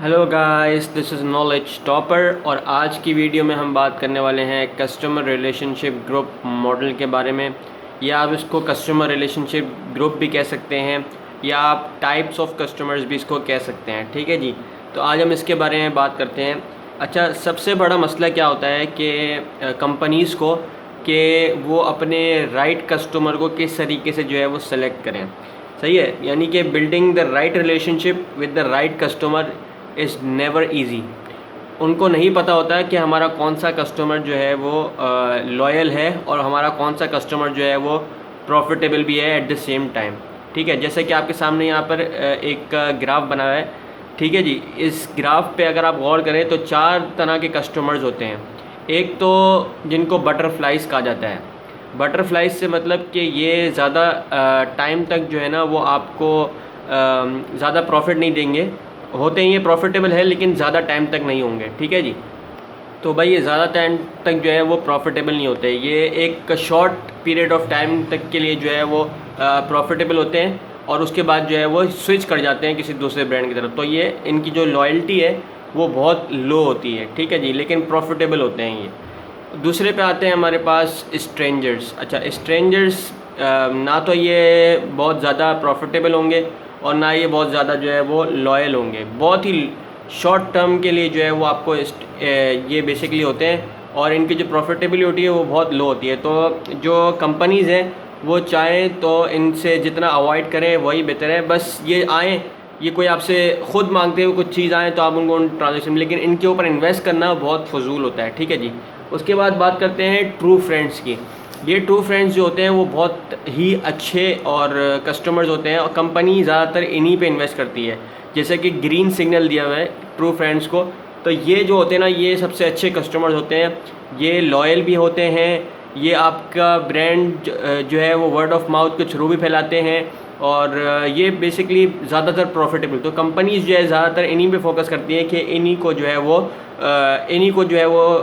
Hello guys, this is knowledge topper और आज की वीडियो में हम बात करने वाले हैं कस्टमर रिलेशनशिप ग्रुप मॉडल के बारे में। या आप इसको कस्टमर रिलेशनशिप ग्रुप भी कह सकते हैं या आप टाइप्स ऑफ कस्टमर्स भी इसको कह सकते हैं। ठीक है जी, तो आज हम इसके बारे में बात करते हैं। अच्छा, सबसे बड़ा मसला क्या होता है कि कंपनीज़ को कि वो अपने राइट कस्टमर को किस तरीके से जो है वो सेलेक्ट करें। सही है, यानी कि building the right relationship with the right customer is never easy. उनको नहीं पता होता है कि हमारा कौन सा कस्टमर जो है वो लॉयल है और हमारा कौन सा कस्टमर जो है वो प्रॉफिटेबल भी है एट द सेम टाइम। ठीक है, जैसे कि आपके सामने यहाँ पर एक ग्राफ बना हुआ है। ठीक है जी, इस ग्राफ पे अगर आप गौर करें तो 4 तरह के कस्टमर्स होते हैं। एक तो जिनको बटरफ्लाइज कहा जाता है। बटरफ्लाइज से मतलब कि ये ज़्यादा टाइम तक जो है ना वो आपको ज़्यादा प्रॉफिट नहीं देंगे। होते हैं ये प्रॉफिटेबल है लेकिन ज़्यादा टाइम तक नहीं होंगे। ठीक है जी, तो भाई ये ज़्यादा टाइम तक जो है वो प्रॉफिटेबल नहीं होते। ये एक शॉर्ट पीरियड ऑफ टाइम तक के लिए जो है वो प्रॉफिटेबल होते हैं और उसके बाद जो है वो स्विच कर जाते हैं किसी दूसरे ब्रांड की तरफ। तो ये इनकी जो लॉयल्टी है वो बहुत लो होती है। ठीक है जी, लेकिन प्रॉफिटेबल होते हैं ये। दूसरे पे आते हैं हमारे पास स्ट्रेंजर्स। अच्छा, स्ट्रेंजर्स ना तो ये बहुत ज़्यादा प्रॉफिटेबल होंगे और ना ये बहुत ज़्यादा जो है वो लॉयल होंगे। बहुत ही शॉर्ट टर्म के लिए जो है वो आपको ये बेसिकली होते हैं और इनकी जो प्रॉफिटेबिलिटी है वो बहुत लो होती है। तो जो कंपनीज़ हैं वो चाहें तो इनसे जितना अवॉइड करें वही बेहतर है। बस ये आएँ, ये कोई आपसे ख़ुद मांगते हुए कुछ चीज़ आएँ तो आप उनको ट्रांजेक्शन, लेकिन इनके ऊपर इन्वेस्ट करना बहुत फजूल होता है। ठीक है जी, उसके बाद बात करते हैं ट्रू फ्रेंड्स की। ये ट्रू फ्रेंड्स जो होते हैं वो बहुत ही अच्छे और कस्टमर्स होते हैं और कंपनी ज़्यादातर इन्हीं पे इन्वेस्ट करती है। जैसे कि ग्रीन सिग्नल दिया हुआ है ट्रू फ्रेंड्स को, तो ये जो होते हैं ना ये सबसे अच्छे कस्टमर्स होते हैं। ये लॉयल भी होते हैं, ये आपका ब्रांड जो है वो वर्ड ऑफ माउथ के थ्रू भी फैलाते हैं और ये बेसिकली ज़्यादातर प्रॉफिटेबल। तो कंपनीज़ जो है ज़्यादातर इन्हीं पे फोकस करती हैं कि इन्हीं को जो है वो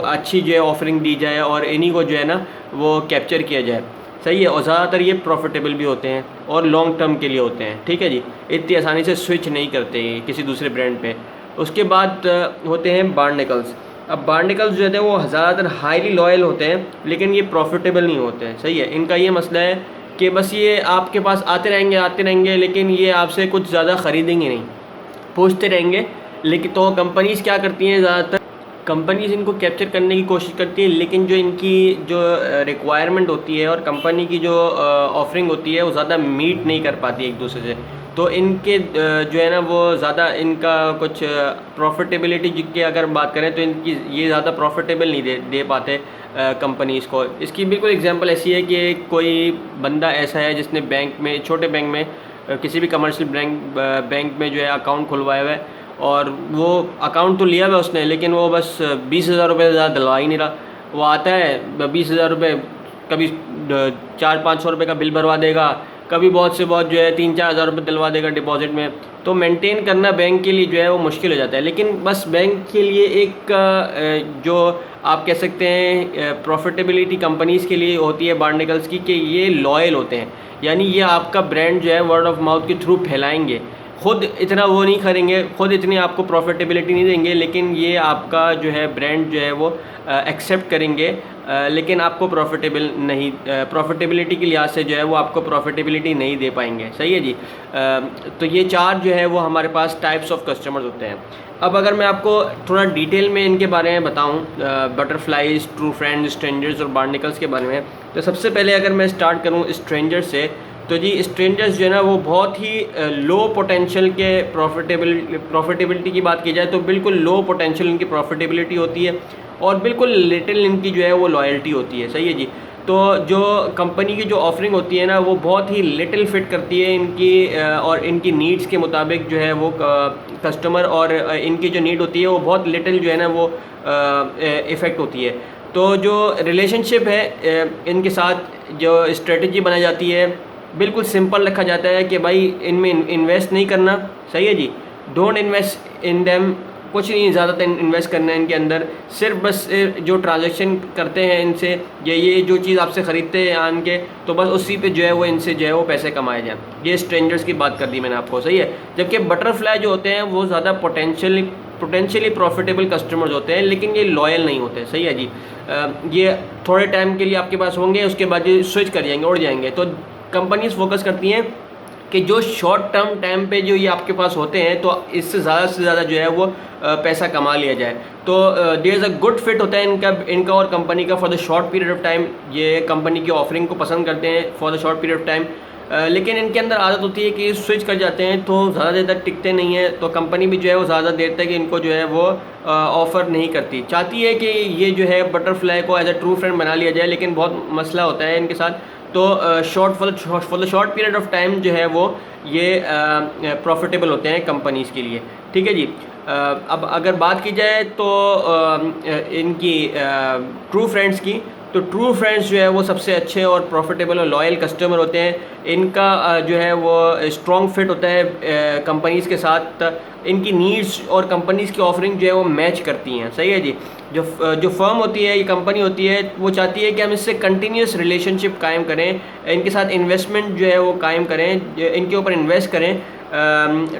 अच्छी जो है ऑफरिंग दी जाए और इन्हीं को जो है ना वो कैप्चर किया जाए। सही है, और ज़्यादातर ये प्रॉफिटेबल भी होते हैं और लॉन्ग टर्म के लिए होते हैं। ठीक है जी, इतनी आसानी से स्विच नहीं करते ये किसी दूसरे ब्रांड पे। उसके बाद होते हैं बार्नेकल्स। अब बार्नेकल्स जो होते हैं वो ज़्यादातर हाईली लॉयल होते हैं लेकिन ये प्रॉफिटेबल नहीं होते हैं। सही है, इनका ये मसला है कि बस ये आपके पास आते रहेंगे लेकिन ये आपसे कुछ ज़्यादा ख़रीदेंगे नहीं, पूछते रहेंगे। लेकिन तो कंपनीज़ क्या करती हैं, ज़्यादातर कंपनीज़ इनको कैप्चर करने की कोशिश करती है लेकिन जो इनकी जो रिक्वायरमेंट होती है और कंपनी की जो ऑफरिंग होती है वो ज़्यादा मीट नहीं कर पाती एक दूसरे से। तो इनके जो है ना वो ज़्यादा इनका कुछ प्रॉफिटेबिलिटी की अगर बात करें तो इनकी ये ज़्यादा प्रॉफिटेबल नहीं दे पाते कंपनीज़ को। इसकी बिल्कुल एग्जांपल ऐसी है कि कोई बंदा ऐसा है जिसने बैंक में, छोटे बैंक में, किसी भी कमर्शियल बैंक में जो है अकाउंट खुलवाया हुआ है और वो अकाउंट तो लिया हुआ उसने लेकिन वो बस 20,000 रुपये से ज़्यादा दिलवा ही नहीं रहा। वो आता है 20,000 रुपये, कभी 400-500 रुपये का बिल भरवा देगा, कभी बहुत से बहुत जो है 3-4 हज़ार रुपये दिलवा देगा डिपॉजिट में। तो मेंटेन करना बैंक के लिए जो है वो मुश्किल हो जाता है। लेकिन बस बैंक के लिए एक जो आप कह सकते हैं प्रॉफिटेबिलिटी कंपनीज़ के लिए होती है बार्नेकल्स की, कि ये लॉयल होते हैं। यानी ये आपका ब्रांड जो है वर्ड ऑफ माउथ के थ्रू फैलाएंगे, खुद इतना वो नहीं करेंगे, खुद इतनी आपको प्रॉफिटेबिलिटी नहीं देंगे, लेकिन ये आपका जो है ब्रांड जो है वो एक्सेप्ट करेंगे लेकिन आपको प्रॉफिटेबिलिटी के लिहाज से जो है वो आपको प्रॉफिटेबिलिटी नहीं दे पाएंगे। सही है जी, तो ये 4 जो है वो हमारे पास टाइप्स ऑफ कस्टमर्स होते हैं। अब अगर मैं आपको थोड़ा डिटेल में इनके बारे में बताऊं, बटरफ्लाइज, ट्रू फ्रेंड्स, स्ट्रेंजर्स और बार्नेकल्स के बारे में, तो सबसे पहले अगर मैं स्टार्ट करूं स्ट्रेंजर से, तो जी स्ट्रेंजर्स जो है ना वो बहुत ही लो पोटेंशियल के प्रॉफिटेबिलिटी की बात की जाए तो बिल्कुल लो पोटेंशियल इनकी प्रॉफिटेबिलिटी होती है और बिल्कुल लिटिल इनकी जो है वो लॉयल्टी होती है। सही है जी, तो जो कंपनी की जो ऑफरिंग होती है ना वो बहुत ही लिटिल फिट करती है इनकी और इनकी नीड्स के मुताबिक जो है वो कस्टमर, और इनकी जो नीड होती है वो बहुत लिटिल जो है ना वो इफ़ेक्ट होती है। तो जो रिलेशनशिप है इनके साथ जो स्ट्रेटजी बनाई जाती है बिल्कुल सिंपल रखा जाता है कि भाई इनमें इन्वेस्ट नहीं करना। सही है जी, डोंट इन्वेस्ट इन देम, कुछ नहीं ज़्यादातर इन्वेस्ट करना है इनके अंदर। सिर्फ बस जो ट्रांजैक्शन करते हैं इनसे, ये जो चीज़ आपसे ख़रीदते हैं आन के, तो बस उसी पे जो है वो इनसे जो है वो पैसे कमाए जाएँ। ये स्ट्रेंजर्स की बात कर दी मैंने आपको। सही है, जबकि बटरफ्लाई जो होते हैं वो ज़्यादा पोटेंशियल पोटेंशियली प्रॉफिटेबल कस्टमर्स होते हैं, लेकिन ये लॉयल नहीं होते। सही है जी। ये थोड़े टाइम के लिए आपके पास होंगे, उसके बाद ये स्विच कर जाएंगे, उड़ जाएंगे। तो कंपनीज फोकस करती हैं कि जो शॉर्ट टर्म टाइम पे जो ये आपके पास होते हैं, तो इससे ज़्यादा से ज़्यादा जो है वो पैसा कमा लिया जाए। तो there is a good fit होता है इनका और कंपनी का for the short period of time. ये कंपनी की ऑफरिंग को पसंद करते हैं for the short period of time, लेकिन इनके अंदर आदत होती है कि स्विच कर जाते हैं, तो ज़्यादा देर तक टिकते नहीं हैं। तो कंपनी भी जो है वो ज़्यादा देर तक इनको जो है वो ऑफ़र नहीं करती, चाहती है कि ये जो है बटरफ्लाई को एज अ ट्रू फ्रेंड बना लिया जाए, लेकिन बहुत मसला होता है इनके साथ। तो for the short period of time जो है वो ये प्रॉफिटेबल होते हैं कंपनीज़ के लिए। ठीक है जी। अब अगर बात की जाए तो इनकी ट्रू फ्रेंड्स की, तो ट्रू फ्रेंड्स जो है वो सबसे अच्छे और प्रॉफिटेबल और लॉयल कस्टमर होते हैं। इनका जो है वो स्ट्रॉन्ग फिट होता है कंपनीज़ के साथ। इनकी नीड्स और कंपनीज़ की ऑफरिंग जो है वो मैच करती हैं। सही है जी। जो फर्म होती है, ये कंपनी होती है, वो चाहती है कि हम इससे कंटिन्यूस रिलेशनशिप कायम करें, इनके साथ इन्वेस्टमेंट जो है वो कायम करें, इनके ऊपर इन्वेस्ट करें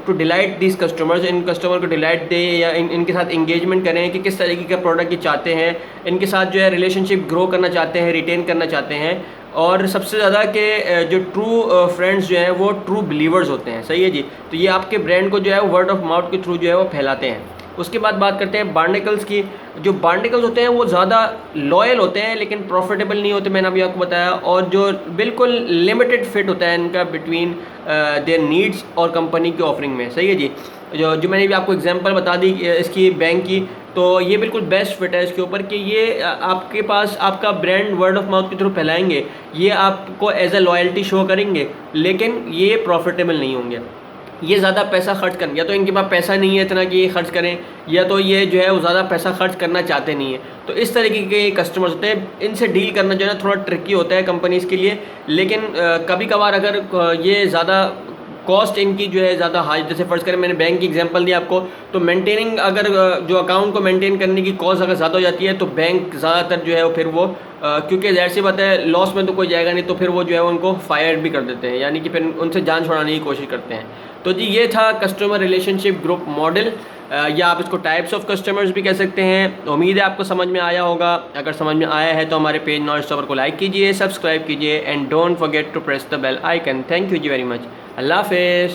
टू डिलाइट दिस कस्टमर्स, इन कस्टमर को डिलाइट दे या इनके साथ इंगेजमेंट करें कि किस तरीके का प्रोडक्ट ये चाहते हैं, इनके साथ जो है रिलेशनशिप ग्रो करना चाहते हैं, रिटेन करना चाहते हैं। और सबसे ज़्यादा के जो ट्रू फ्रेंड्स जो हैं वो ट्रू बिलीवर्स होते हैं। सही है जी। तो ये आपके ब्रांड को जो है वर्ड ऑफ माउथ के थ्रू जो है वो फैलाते हैं। उसके बाद बात करते हैं बार्नेकल्स की। जो बार्नेकल्स होते हैं वो ज़्यादा लॉयल होते हैं, लेकिन प्रॉफिटेबल नहीं होते, मैंने अभी आपको बताया। और जो बिल्कुल लिमिटेड फिट होता है इनका बिटवीन देयर नीड्स और कंपनी की ऑफरिंग में। सही है जी। जो मैंने भी आपको एग्जांपल बता दी इसकी बैंक की, तो ये बिल्कुल बेस्ट फिट है इसके ऊपर कि ये आपके पास आपका ब्रांड वर्ड ऑफ माउथ के थ्रू फैलाएंगे, ये आपको एज अ लॉयल्टी शो करेंगे, लेकिन ये प्रॉफिटेबल नहीं होंगे। ये ज़्यादा पैसा खर्च करें, या तो इनके पास पैसा नहीं है इतना कि ये खर्च करें, या तो ये जो है वो ज़्यादा पैसा खर्च करना चाहते नहीं है। तो इस तरीके के कस्टमर्स होते हैं, इनसे डील करना जो है ना थोड़ा ट्रिकी होता है कंपनीज़ के लिए। लेकिन कभी कभार अगर ये ज़्यादा कॉस्ट इनकी जो है ज़्यादा हाई, जैसे फर्ज करें मैंने बैंक की एग्जांपल दी आपको, तो मेंटेनिंग अगर जो अकाउंट को मेंटेन करने की कॉस्ट अगर ज़्यादा हो जाती है, तो बैंक ज़्यादातर जो है वो फिर वो क्योंकि ज़ाहिर सी बात है लॉस में तो कोई जाएगा नहीं, तो फिर वो जो है उनको फायर भी कर देते हैं, यानी कि फिर उनसे जान छुड़ाने की कोशिश करते हैं। तो जी ये था कस्टमर रिलेशनशिप ग्रुप मॉडल, या आप इसको टाइप्स ऑफ कस्टमर्स भी कह सकते हैं। उम्मीद है आपको समझ में आया होगा। अगर समझ में आया है तो हमारे पेज नॉलेज टॉपर को लाइक कीजिए, सब्सक्राइब कीजिए, and don't forget to press the bell icon. Thank you जी वेरी मच। अल्लाह हाफिज़।